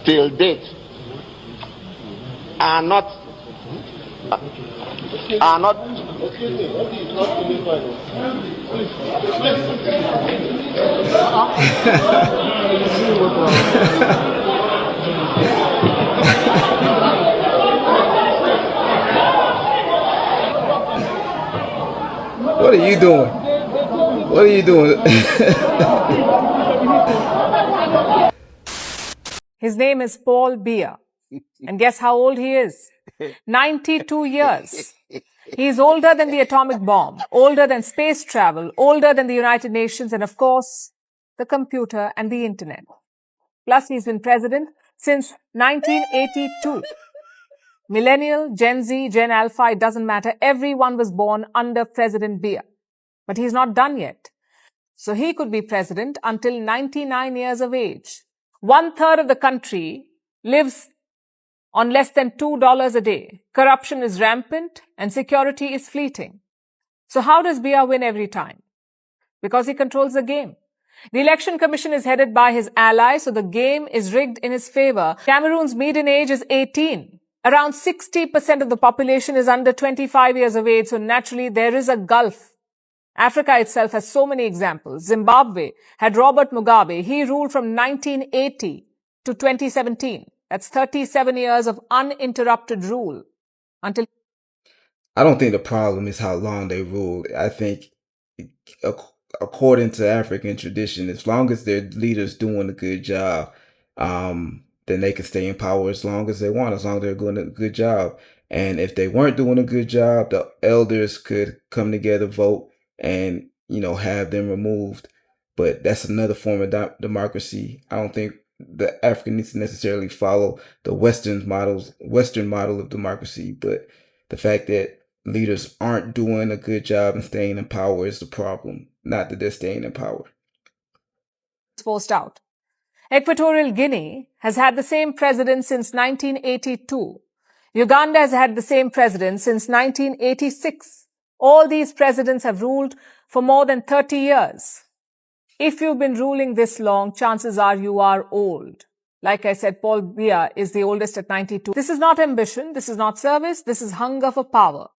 till date are not Excuse me, what is not unified? What are you doing? What are you doing? His name is Paul Biya. And guess how old he is? 92 years. He is older than the atomic bomb, older than space travel, older than the United Nations, and of course, the computer and the internet. Plus, he's been president since 1982. Millennial, Gen Z, Gen Alpha, it doesn't matter. Everyone was born under President Biya. But he's not done yet. So he could be president until 99 years of age. 1/3 of the country lives on less than $2 a day. Corruption is rampant and security is fleeting. So how does Biya win every time? Because he controls the game. The election commission is headed by his ally, so the game is rigged in his favor. Cameroon's median age is 18. Around 60% of the population is under 25 years of age, so naturally there is a gulf. Africa itself has so many examples. Zimbabwe had Robert Mugabe. He ruled from 1980 to 2017. That's 37 years of uninterrupted rule until... I don't think the problem is how long they ruled. I think, according to African tradition, as long as their leaders doing a good job, then they can stay in power as long as they want, as long as they're doing a good job. And if they weren't doing a good job, the elders could come together, vote, and, have them removed. But that's another form of democracy. I don't think the African needs to necessarily follow the Western model of democracy, but the fact that leaders aren't doing a good job and staying in power is the problem, not that they're staying in power. Forced out. Equatorial Guinea has had the same president since 1982. Uganda has had the same president since 1986. All these presidents have ruled for more than 30 years. If you've been ruling this long, chances are you are old. Like I said, Paul Biya is the oldest at 92. This is not ambition. This is not service. This is hunger for power.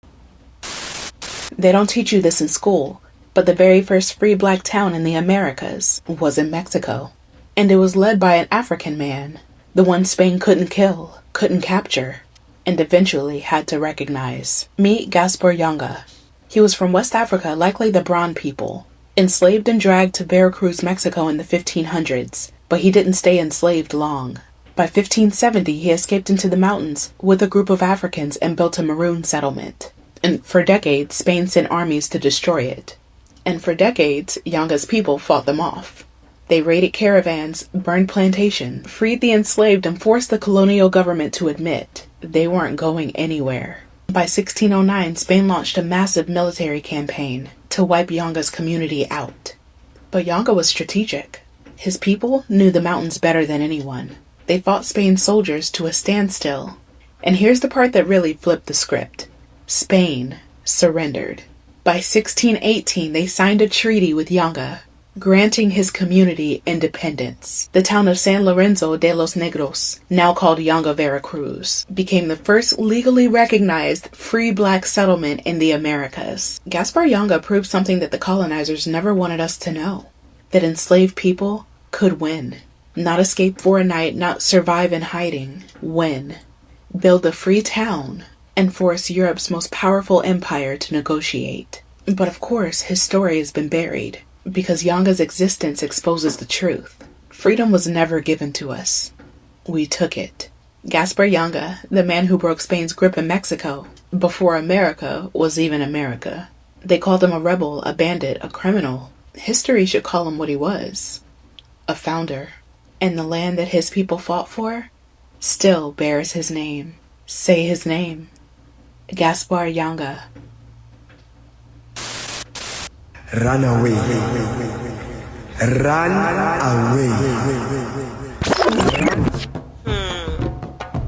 They don't teach you this in school, but the very first free black town in the Americas was in Mexico. And it was led by an African man, the one Spain couldn't kill, couldn't capture, and eventually had to recognize. Meet Gaspar Yanga. He was from West Africa, likely the Bron people, enslaved and dragged to Veracruz, Mexico in the 1500s, but he didn't stay enslaved long. By 1570, he escaped into the mountains with a group of Africans and built a maroon settlement. And for decades, Spain sent armies to destroy it. And for decades, Yanga's people fought them off. They raided caravans, burned plantations, freed the enslaved, and forced the colonial government to admit they weren't going anywhere. By 1609, Spain launched a massive military campaign to wipe Yanga's community out. But Yanga was strategic. His people knew the mountains better than anyone. They fought Spain's soldiers to a standstill. And here's the part that really flipped the script. Spain surrendered. By 1618, they signed a treaty with Yanga, granting his community independence. The town of San Lorenzo de los Negros, now called Yanga, Veracruz, became the first legally recognized free black settlement in the Americas. Gaspar Yanga proved something that the colonizers never wanted us to know, that enslaved people could win. Not escape for a night, not survive in hiding. Win. Build a free town and force Europe's most powerful empire to negotiate. But of course, his story has been buried, because Yanga's existence exposes the truth. Freedom was never given to us. We took it. Gaspar Yanga, the man who broke Spain's grip in Mexico, before America was even America. They called him a rebel, a bandit, a criminal. History should call him what he was. A founder. And the land that his people fought for still bears his name. Say his name. Gaspar Yanga. Run away. Run away.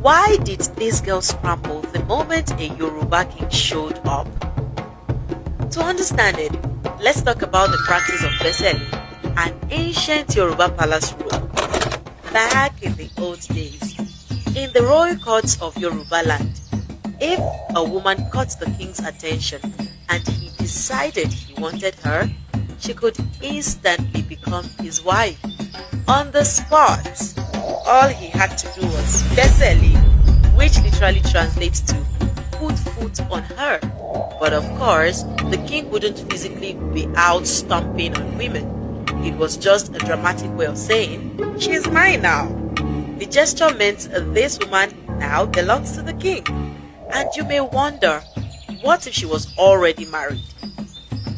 Why did this girl scramble the moment a Yoruba king showed up? To understand it, let's talk about the practice of Beseli, an ancient Yoruba palace rule. Back in the old days, In the royal courts of Yoruba land, if a woman caught the king's attention and he decided he wanted her, she could instantly become his wife. On the spot, all he had to do was besele, which literally translates to put foot on her. But of course, the king wouldn't physically be out stomping on women. It was just a dramatic way of saying, she's mine now. The gesture meant this woman now belongs to the king. And you may wonder, what if she was already married?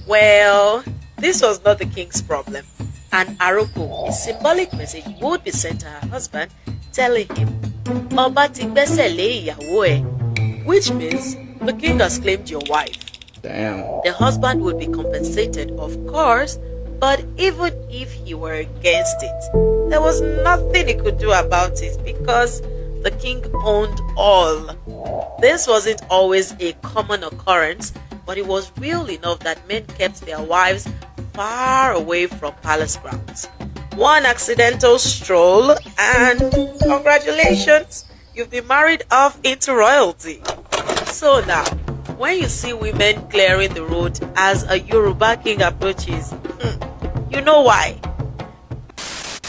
Well, this was not the king's problem. An aroko, a symbolic message, would be sent to her husband telling him, Ọba ti gbẹ́sẹ̀ lé ìyàwó ẹ̀, which means the king has claimed your wife. Damn. The husband would be compensated, of course, but even if he were against it, there was nothing he could do about it because the king owned all. This wasn't always a common occurrence, but it was real enough that men kept their wives far away from palace grounds. One accidental stroll and congratulations, you've been married off into royalty. So now, when you see women clearing the road as a Yoruba king approaches, you know why.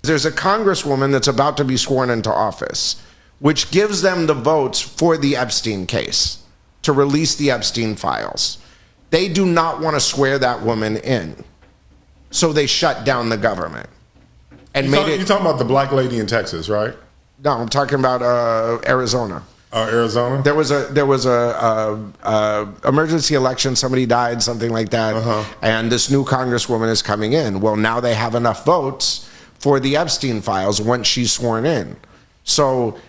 There's a congresswoman that's about to be sworn into office, which gives them the votes for the Epstein case, to release the Epstein files. They do not want to swear that woman in. So they shut down the government. And You're talking about the black lady in Texas, right? No, I'm talking about Arizona. Arizona? There was a emergency election. Somebody died, something like that. And this new congresswoman is coming in. Well, now they have enough votes for the Epstein files once she's sworn in. So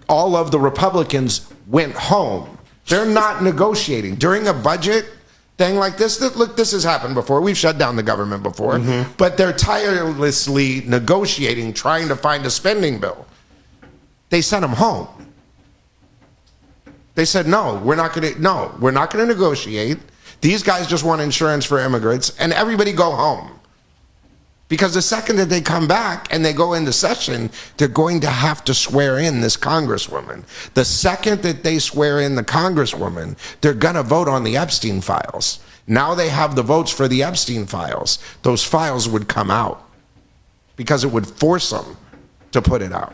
all of the Republicans went home. They're not negotiating. During a budget thing like this, look, this has happened before. We've shut down the government before. But they're tirelessly negotiating, trying to find a spending bill. They sent them home. They said, no, we're not going to negotiate. These guys just want insurance for immigrants, and everybody go home. Because the second that they come back and they go into session, they're going to have to swear in this congresswoman. The second that they swear in the congresswoman, they're going to vote on the Epstein files. Now they have the votes for the Epstein files. Those files would come out because it would force them to put it out.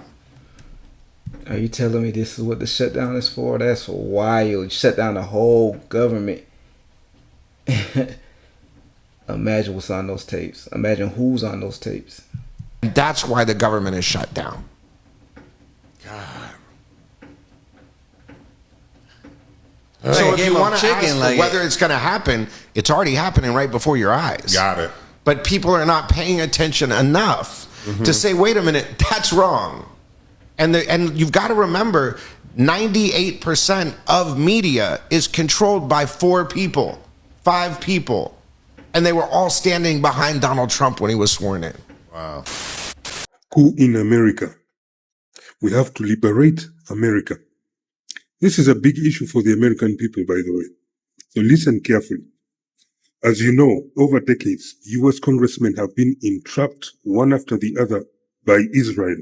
Are you telling me this is what the shutdown is for? That's wild. Shut down the whole government. Imagine what's on those tapes. Imagine who's on those tapes. That's why the government is shut down. God. So if you want to ask whether it's going to happen, it's already happening right before your eyes. Got it. But people are not paying attention enough to say, wait a minute, that's wrong. And you've got to remember, 98% of media is controlled by 4 people, 5 people. And they were all standing behind Donald Trump when he was sworn in. Wow. Coup in America. We have to liberate America. This is a big issue for the American people, by the way. So listen carefully. As you know, over decades, US congressmen have been entrapped one after the other by Israel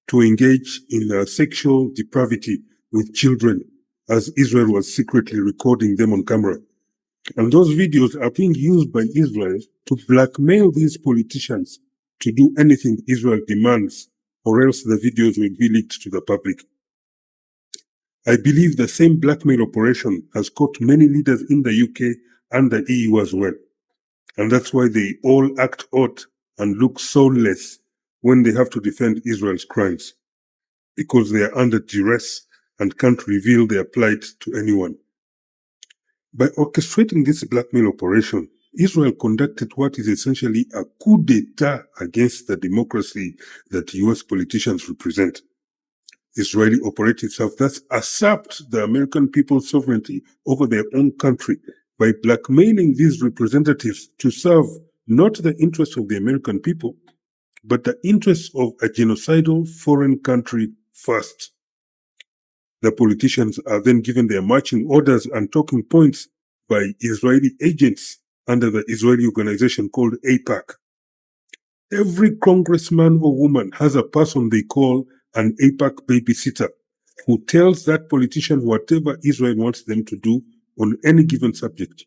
to engage in sexual depravity with children, as Israel was secretly recording them on camera. And those videos are being used by Israel to blackmail these politicians to do anything Israel demands, or else the videos will be leaked to the public. I believe the same blackmail operation has caught many leaders in the UK and the EU as well. And that's why they all act odd and look soulless when they have to defend Israel's crimes, because they are under duress and can't reveal their plight to anyone. By orchestrating this blackmail operation, Israel conducted what is essentially a coup d'etat against the democracy that US politicians represent. Israeli operatives have thus usurped the American people's sovereignty over their own country by blackmailing these representatives to serve not the interests of the American people, but the interests of a genocidal foreign country first. The politicians are then given their marching orders and talking points by Israeli agents under the Israeli organization called AIPAC. Every congressman or woman has a person they call an AIPAC babysitter, who tells that politician whatever Israel wants them to do on any given subject.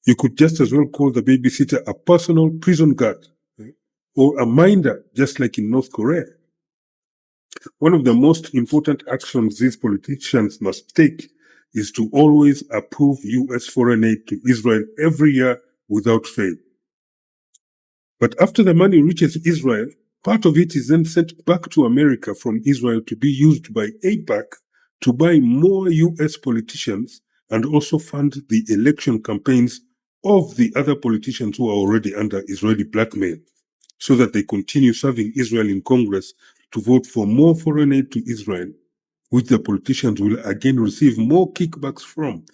You could just as well call the babysitter a personal prison guard or a minder, just like in North Korea. One of the most important actions these politicians must take is to always approve U.S. foreign aid to Israel every year without fail. But after the money reaches Israel, part of it is then sent back to America from Israel to be used by AIPAC to buy more U.S. politicians and also fund the election campaigns of the other politicians who are already under Israeli blackmail, so that they continue serving Israel in Congress to vote for more foreign aid to Israel, which the politicians will again receive more kickbacks from.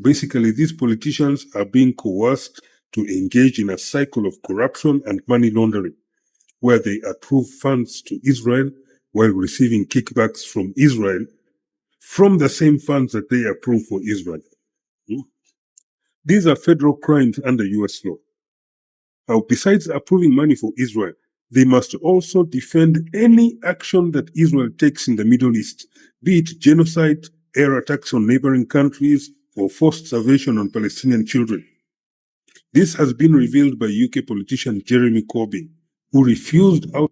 Basically, these politicians are being coerced to engage in a cycle of corruption and money laundering, where they approve funds to Israel while receiving kickbacks from Israel from the same funds that they approve for Israel. These are federal crimes under U.S. law. Now, besides approving money for Israel, they must also defend any action that Israel takes in the Middle East, be it genocide, air attacks on neighboring countries, or forced starvation on Palestinian children. This has been revealed by UK politician Jeremy Corbyn, who refused out.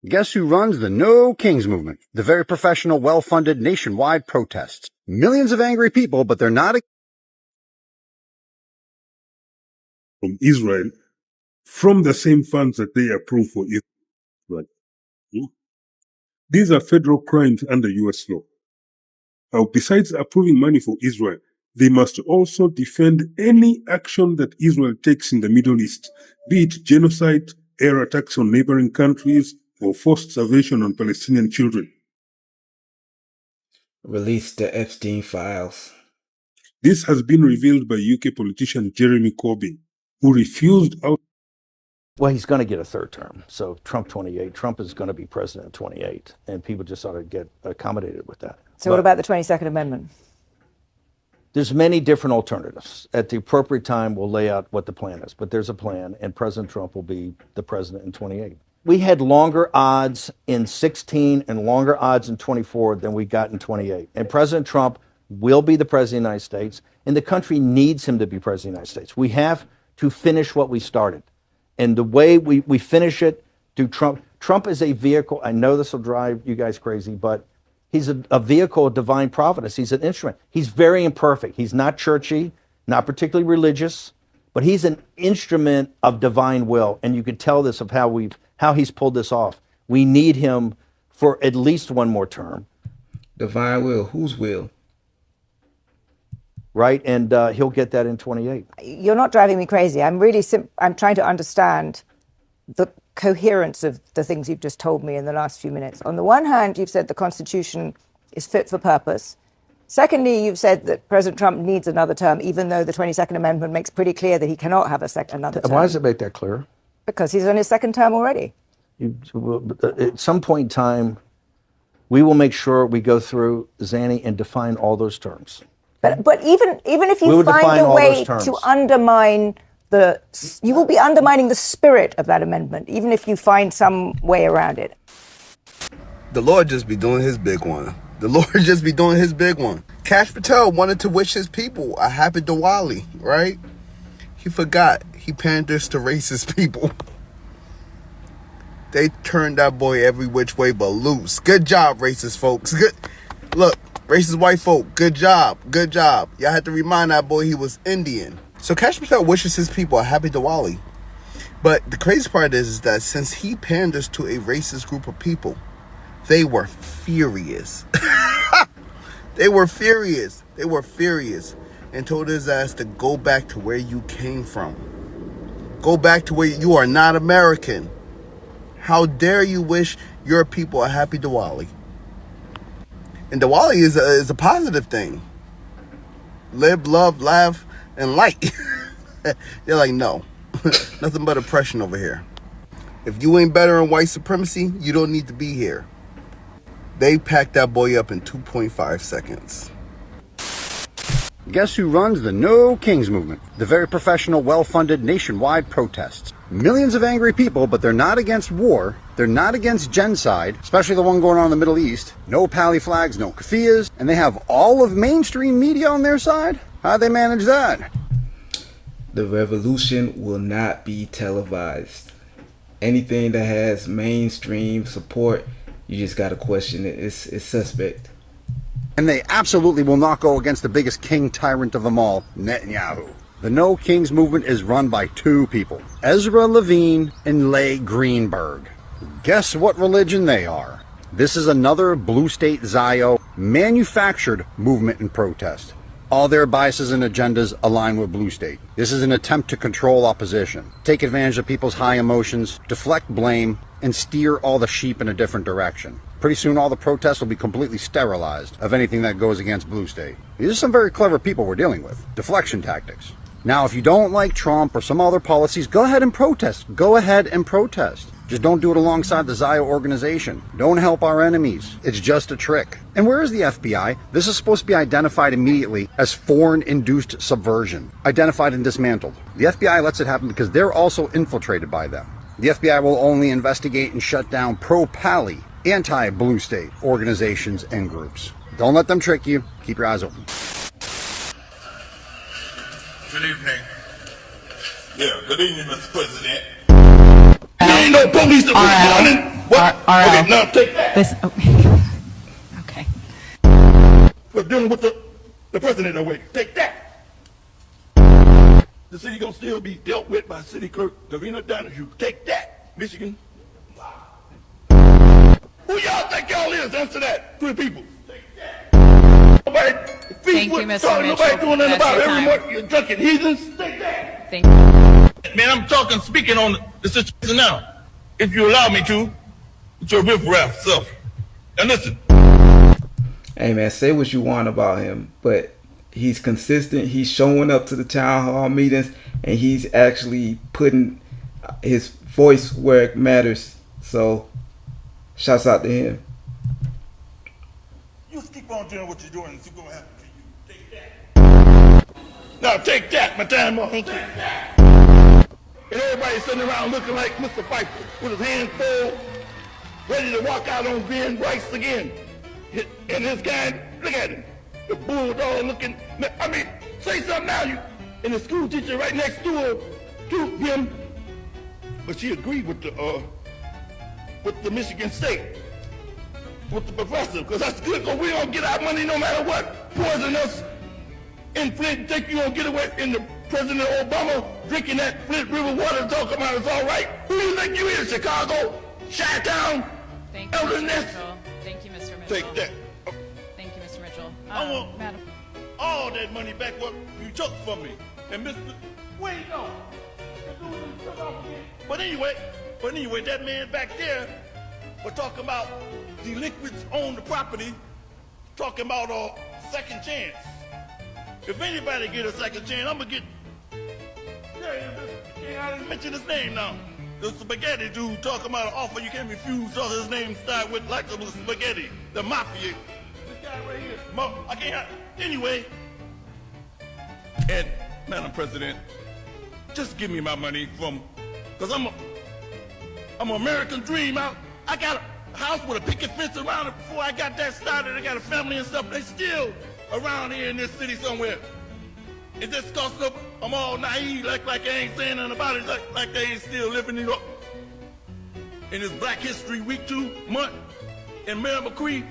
Guess who runs the No Kings movement? The very professional, well-funded nationwide protests. Millions of angry people, but they're not from Israel from the same funds that they approve for Israel. These are federal crimes under U.S. law. Now, besides approving money for Israel, they must also defend any action that Israel takes in the Middle East, be it genocide, air attacks on neighboring countries, or forced starvation on Palestinian children. Release the Epstein files. This has been revealed by UK politician Jeremy Corbyn, who refused out. Well, he's going to get a third term. So Trump 28. Trump is going to be president 28. And people just ought to get accommodated with that. So what about the 22nd Amendment? There's many different alternatives. At the appropriate time, we'll lay out what the plan is. But there's a plan, and President Trump will be the president in 28. We had longer odds in 16 and longer odds in 24 than we got in 28. And President Trump will be the president of the United States, and the country needs him to be president of the United States. We have to finish what we started. And the way we finish it through Trump. Trump is a vehicle. I know this will drive you guys crazy, but he's a vehicle of divine providence. He's an instrument. He's very imperfect. He's not churchy, not particularly religious, but he's an instrument of divine will. And you can tell this of how he's pulled this off. We need him for at least one more term. Divine will. Whose will? Right, and he'll get that in 28. You're not driving me crazy. I'm trying to understand the coherence of the things you've just told me in the last few minutes. On the one hand, you've said the Constitution is fit for purpose. Secondly, you've said that President Trump needs another term, even though the 22nd Amendment makes pretty clear that he cannot have another term. Why does it make that clear? Because he's on his second term already. At some point in time, we will make sure we go through, Zanny, and define all those terms. But even if you find a way to undermine you will be undermining the spirit of that amendment, even if you find some way around it. The Lord just be doing his big one. The Lord just be doing his big one. Kash Patel wanted to wish his people a happy Diwali, right? He forgot. He panders to racist people. They turned that boy every which way but loose. Good job, racist folks. Good. Look. Racist white folk, good job, good job. Y'all had to remind that boy he was Indian. So Kash Patel wishes his people a happy Diwali. But the crazy part is that since he panders to a racist group of people, they were furious. They were furious. They were furious and told his ass to go back to where you came from. Go back to where you are not American. How dare you wish your people a happy Diwali? And Diwali is a positive thing. Live, love, laugh, and light. They're like, no. Nothing but oppression over here. If you ain't better in white supremacy, you don't need to be here. They packed that boy up in 2.5 seconds. Guess who runs the No Kings movement? The very professional, well-funded nationwide protests. Millions of angry people, but they're not against war. They're not against genocide, especially the one going on in the Middle East. No pally flags, no keffiyehs, and they have all of mainstream media on their side? How'd they manage that? The revolution will not be televised. Anything that has mainstream support, you just gotta question it. It's suspect. And they absolutely will not go against the biggest king tyrant of them all, Netanyahu. The No Kings movement is run by two people, Ezra Levine and Leigh Greenberg. Guess what religion they are? This is another blue state Zio manufactured movement and protest. All their biases and agendas align with blue state. This is an attempt to control opposition, take advantage of people's high emotions, deflect blame, and steer all the sheep in a different direction. Pretty soon all the protests will be completely sterilized of anything that goes against blue state. These are some very clever people we're dealing with. Deflection tactics. Now, if you don't like Trump or some other policies, go ahead and protest. Go ahead and protest. Just don't do it alongside the Zio organization. Don't help our enemies. It's just a trick. And where is the FBI? This is supposed to be identified immediately as foreign-induced subversion. Identified and dismantled. The FBI lets it happen because they're also infiltrated by them. The FBI will only investigate and shut down pro-Pally, anti-blue state organizations and groups. Don't let them trick you. Keep your eyes open. Good evening. Yeah, good evening, Mr. President. There ain't no police that was running. What? Okay, now take that. This, okay. We're dealing with the president away. Take that. The city gonna still be dealt with by city clerk Davina Donahue. Take that, Michigan. Who y'all think y'all is? Answer that. Three people. Take that. Nobody. Thank you, Mr. Mitchell. Nobody doing nothing That's about your it. time. Everyone, you're drunken heathens. Take that. Thank you. Man, I'm speaking on the situation now. If you allow me to, with your riffraff self. And listen. Hey man, say what you want about him, but he's consistent. He's showing up to the town hall meetings, and he's actually putting his voice where it matters. So, shouts out to him. You keep on doing what you're doing, and see what's going to happen to you. Take that. Now take that, my time off. Thank you. That. And everybody's sitting around looking like Mr. Pfeiffer with his hands full, ready to walk out on Ben Bryce again. And this guy, look at him, the bulldog looking. I mean, say something now. You and the school teacher right next to him, but she agreed with the Michigan State, with the professor, because that's good. Because we don't get our money no matter what. Poison us in Flint, think you don't get away in the President Obama drinking that Flint River water, talking about it's all right. Who do you think you is? Chicago? Chi-Town? Thank you, Mr. Mitchell. Thank you, Mr. Mitchell. Take that. Thank you, Mr. Mitchell. I want Madam. all that money back what you took from me. And Mr. Wait, no. But anyway, that man back there was talking about delinquents own the property, talking about a second chance. If anybody get a second chance, I'm gonna get. I didn't mention his name now. The spaghetti dude talking about an offer you can't refuse. So his name start with like the spaghetti, the mafia. This guy right here, I can't. Anyway, and Madam President, just give me my money from, cause I'm an American dream. I got a house with a picket fence around it before I got that started. I got a family and stuff. They still around here in this city somewhere. It just costs up. I'm all naive, like I ain't saying nothing about it, like they ain't still living in this Black History Week 2 month in Mayor McCree.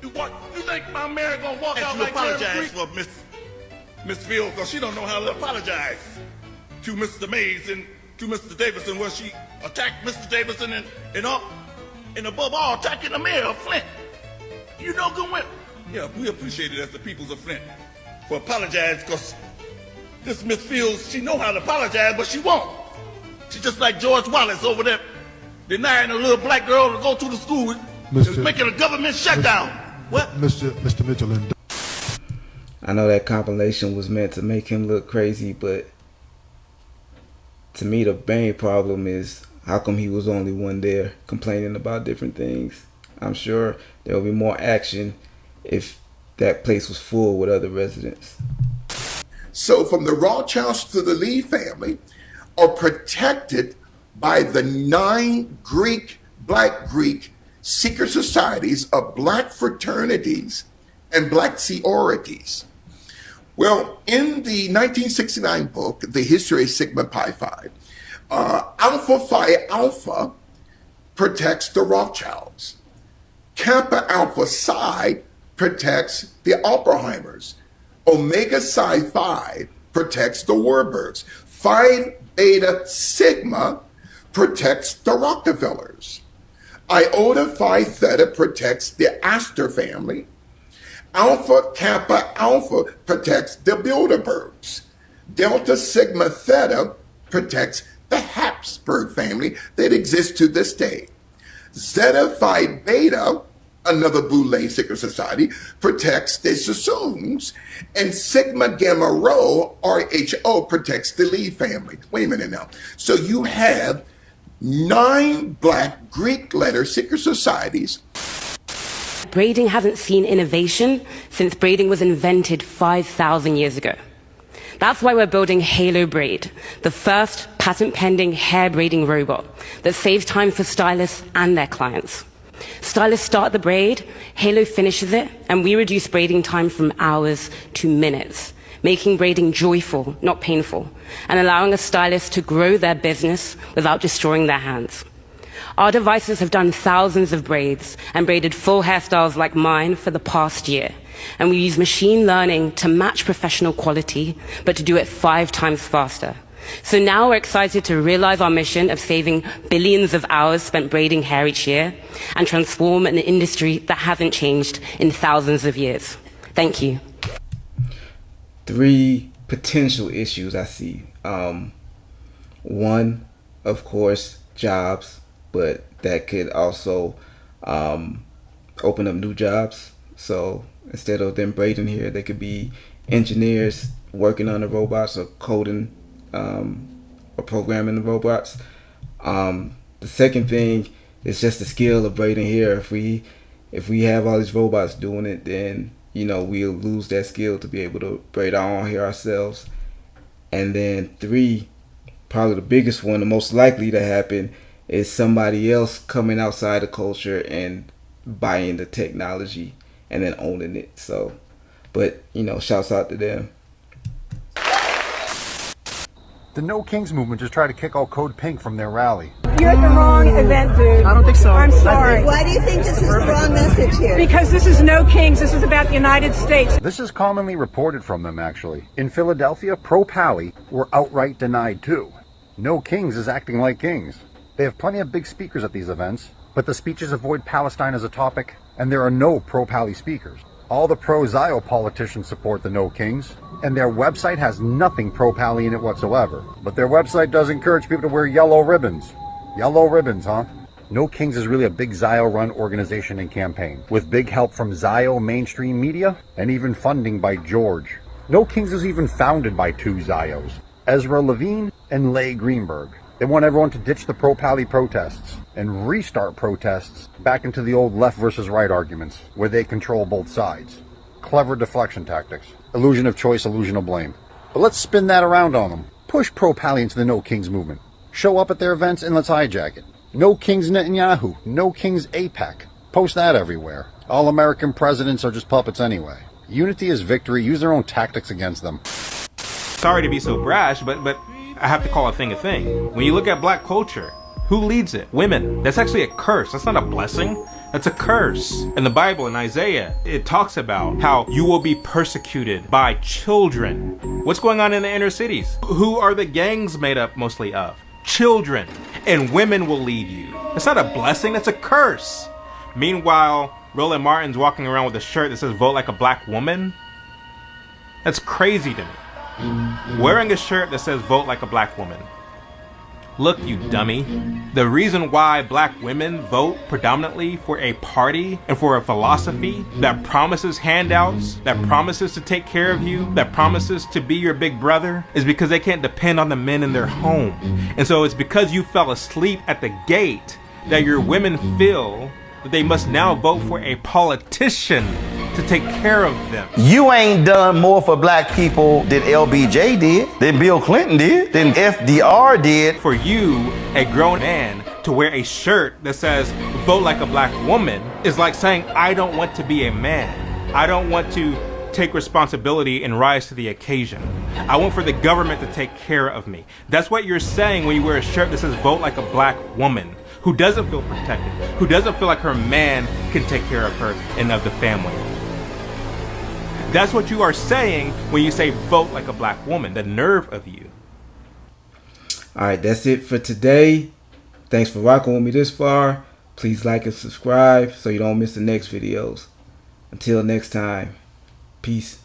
You think my mayor gonna walk out like Mayor McCree? For Miss Fields, because she don't know how to apologize to Mr. Mays and to Mr. Davidson, where she attacked Mr. Davidson and above all attacking the mayor of Flint. You know good well. Yeah, we appreciate it as the peoples of Flint for apologize, because this Miss Fields, she know how to apologize, but she won't. She's just like George Wallace over there, denying a little black girl to go to the school, making a government shutdown. What? Mr. Mitchell, and I know that compilation was meant to make him look crazy, but to me the main problem is how come he was only one there complaining about different things. I'm sure there will be more action if that place was full with other residents. So from the Rothschilds to the Lee family, are protected by the 9 Black Greek secret societies of Black fraternities and Black sororities. Well, in the 1969 book, The History of Sigma Pi Phi, Alpha Phi Alpha protects the Rothschilds. Kappa Alpha Psi protects the Oppenheimers. Omega Psi Phi protects the Warburgs. Phi Beta Sigma protects the Rockefellers. Iota Phi Theta protects the Astor family. Alpha Kappa Alpha protects the Bilderbergs. Delta Sigma Theta protects the Habsburg family that exists to this day. Zeta Phi Beta, another Boule secret society, protects the Sassoons. And Sigma Gamma Rho, RHO, protects the Lee family. Wait a minute now. So you have 9 Black Greek letter secret societies. Braiding hasn't seen innovation since braiding was invented 5,000 years ago. That's why we're building Halo Braid, the first patent-pending hair braiding robot that saves time for stylists and their clients. Stylists start the braid, Halo finishes it, and we reduce braiding time from hours to minutes, making braiding joyful, not painful, and allowing a stylist to grow their business without destroying their hands. Our devices have done thousands of braids and braided full hairstyles like mine for the past year. And we use machine learning to match professional quality, but to do it 5 times faster. So now we're excited to realize our mission of saving billions of hours spent braiding hair each year and transform an industry that hasn't changed in thousands of years. Thank you. 3 potential issues I see. One, of course, jobs, but that could also open up new jobs. So instead of them braiding here, they could be engineers working on the robots or coding or programming the robots. The second thing is just the skill of braiding hair. If we have all these robots doing it, then we'll lose that skill to be able to braid our own hair ourselves. And then 3, probably the biggest one, the most likely to happen, is somebody else coming outside the culture and buying the technology and then owning it. So, but shouts out to them. The No Kings movement just tried to kick out Code Pink from their rally. You're at the wrong event, dude. I don't think so. I'm sorry. Why do you think this is the wrong message here? Because this is No Kings. This is about the United States. This is commonly reported from them, actually. In Philadelphia, pro-Pally were outright denied too. No Kings is acting like kings. They have plenty of big speakers at these events, but the speeches avoid Palestine as a topic, and there are no pro-Pally speakers. All the pro-Zio politicians support the No Kings, and their website has nothing pro-Pally in it whatsoever. But their website does encourage people to wear yellow ribbons. Yellow ribbons, huh? No Kings is really a big Zio-run organization and campaign, with big help from Zio mainstream media, and even funding by George. No Kings was even founded by 2 Zios, Ezra Levine and Leigh Greenberg. They want everyone to ditch the pro-Pally protests and restart protests back into the old left versus right arguments, where they control both sides. Clever deflection tactics. Illusion of choice, illusion of blame. But let's spin that around on them. Push pro-Pally into the No Kings movement. Show up at their events and let's hijack it. No Kings Netanyahu. No Kings AIPAC. Post that everywhere. All American presidents are just puppets anyway. Unity is victory. Use their own tactics against them. Sorry to be so brash, but I have to call a thing a thing. When you look at black culture, who leads it? Women. That's actually a curse. That's not a blessing. That's a curse. In the Bible, in Isaiah, it talks about how you will be persecuted by children. What's going on in the inner cities? Who are the gangs made up mostly of? Children. And women will lead you. That's not a blessing. That's a curse. Meanwhile, Roland Martin's walking around with a shirt that says vote like a black woman. That's crazy to me. Wearing a shirt that says vote like a black woman. Look, you dummy. The reason why black women vote predominantly for a party and for a philosophy that promises handouts, that promises to take care of you, that promises to be your big brother, is because they can't depend on the men in their home. And so it's because you fell asleep at the gate that your women feel that they must now vote for a politician to take care of them. You ain't done more for black people than LBJ did, than Bill Clinton did, than FDR did. For you, a grown man, to wear a shirt that says, vote like a black woman, is like saying, I don't want to be a man. I don't want to take responsibility and rise to the occasion. I want for the government to take care of me. That's what you're saying when you wear a shirt that says, vote like a black woman, who doesn't feel protected, who doesn't feel like her man can take care of her and of the family. That's what you are saying when you say vote like a black woman. The nerve of you. All right, that's it for today. Thanks for rocking with me this far. Please like and subscribe so you don't miss the next videos. Until next time, peace.